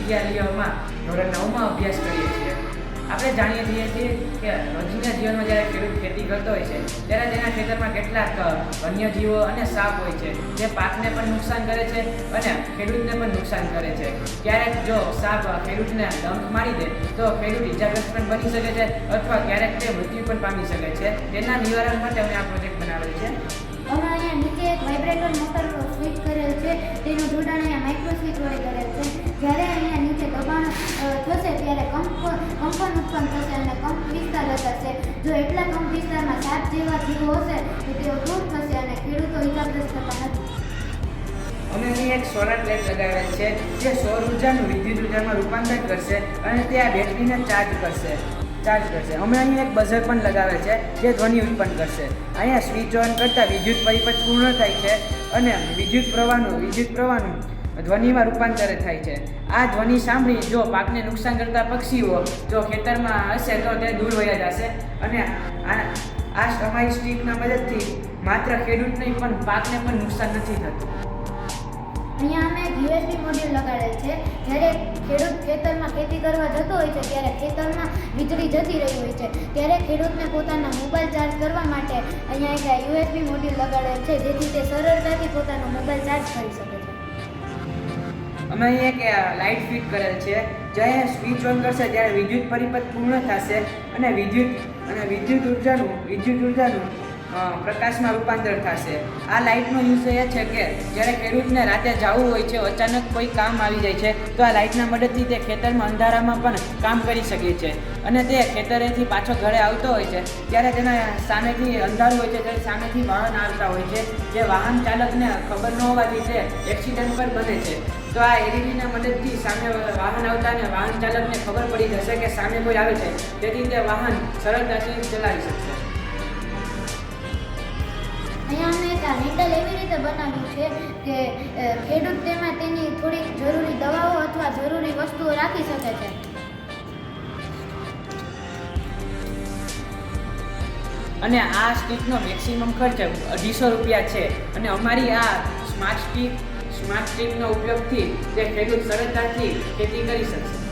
વિદ્યાલયોમાં ધોરણ 9માં અભ્યાસ કરીએ છીએ. આપણે જાણીએ છીએ કે રોજિંદા જીવનમાં જ્યારે ખેડૂત ખેતી કરતો હોય છે ત્યારે તેના ખેતરમાં કેટલાક વન્યજીવો અને સાપ હોય છે જે પાકને પણ નુકસાન કરે છે અને ખેડૂતને પણ નુકસાન કરે છે. ક્યારેક જો સાપ ખેડૂતને ડંખ મારી દે તો ખેડૂત ઇજાગ્રસ્ત પણ બની શકે છે અથવા ક્યારેક તે મૃત્યુ પણ પામી શકે છે. તેના નિવારણ માટે અમે આ પ્રોજેક્ટ બનાવેલ છે. અમે અહીંયા નીચે એક વાઇબ્રેટર મોટર સ્વિચ કરેલ છે, તેનું જોડાણ અહીંયા માઇક્રો સ્વિચ વડે કરેલ છે. જ્યારે અહીંયા નીચે દબાણ થશે ત્યારે કંપન ઉત્પન્ન થશે અને કંપ વિસ્તાર અસરશે. જો એટલા કંપ વિસ્તારમાં સાપ જેવા જીવો હશે તો તેઓ દૂર થશે અને ખેડૂતો ઇજાગ્રસ્ત થતા નથી. અમે અહીં એક સોલાર પ્લેટ લગાવેલ છે જે સૌર ઉર્જાનું વિદ્યુત ઉર્જામાં રૂપાંતર કરશે અને તે આ બેટરીને ચાર્જ કરશે. અમે અહીં એક બઝર પણ લગાવેલ છે જે ધ્વનિ ઉત્પન્ન કરશે. અહીંયા સ્વિચ ઓન કરતાં વિદ્યુત પરિપથ પૂર્ણ થાય છે અને વિદ્યુત પ્રવાહનું ધ્વનિમાં રૂપાંતર થાય છે. આ ધ્વનિ સાંભળી જો પાકને નુકસાન કરતા પક્ષીઓ જો ખેતરમાં હશે તો તે દૂર વયા જશે અને આ અમારી સ્ટીકના મદદથી માત્ર ખેડૂત નહીં પણ પાકને પણ નુકસાન નથી થતું. અહીંયા અમે એક યુએસબી મોડ્યુલ લગાડેલ છે. જ્યારે ખેડૂત ખેતરમાં ખેતી કરવા જતો હોય છે ત્યારે ખેતરમાં વીજળી જતી રહી હોય છે ત્યારે ખેડૂતને પોતાના મોબાઈલ ચાર્જ કરવા માટે અહીંયા એક યુએસબી મોડ્યુલ લગાડેલ છે જેથી તે સરળતાથી પોતાનો મોબાઈલ ચાર્જ કરી શકે છે. અમે અહીં એક લાઇટ ફિટ કરેલ છે. જ્યારે સ્વિચ ઓન કરશે ત્યારે વિદ્યુત પરિપથ પૂર્ણ થશે અને વિદ્યુત ઉર્જાનું પ્રકાશમાં રૂપાંતર થશે. આ લાઇટનો યુઝ એ છે કે જ્યારે ખેડૂતને રાતે જવું હોય છે, અચાનક કોઈ કામ આવી જાય છે તો આ લાઇટના મદદથી તે ખેતરમાં અંધારામાં પણ કામ કરી શકે છે અને તે ખેતરેથી પાછો ઘરે આવતો હોય છે ત્યારે તેના સામેથી અંધારું હોય છે ત્યારે સામેથી વાહન આવતા હોય છે. જે વાહન ચાલકને ખબર ન હોવાથી તે એક્સિડન્ટ પર બને છે. તો આ એલઈડીના મદદથી સામે વાહન આવતા અને વાહન ચાલકને ખબર પડી જશે કે સામે કોઈ આવે છે, તેથી તે વાહન સરળતાથી ચલાવી શકશે. અહીંયા અમે એક હેન્ડલ એવી રીતે બનાવ્યું છે કે ખેડૂત તેમાં તેની થોડીક જરૂરી દવાઓ અથવા જરૂરી વસ્તુઓ રાખી શકે છે. અને આ સ્ટીકનો મેક્સિમમ ખર્ચ 250 રૂપિયા છે અને અમારી આ સ્માર્ટ સ્ટીકનો ઉપયોગથી તે ખેડૂત સરળતાથી ખેતી કરી શકશે.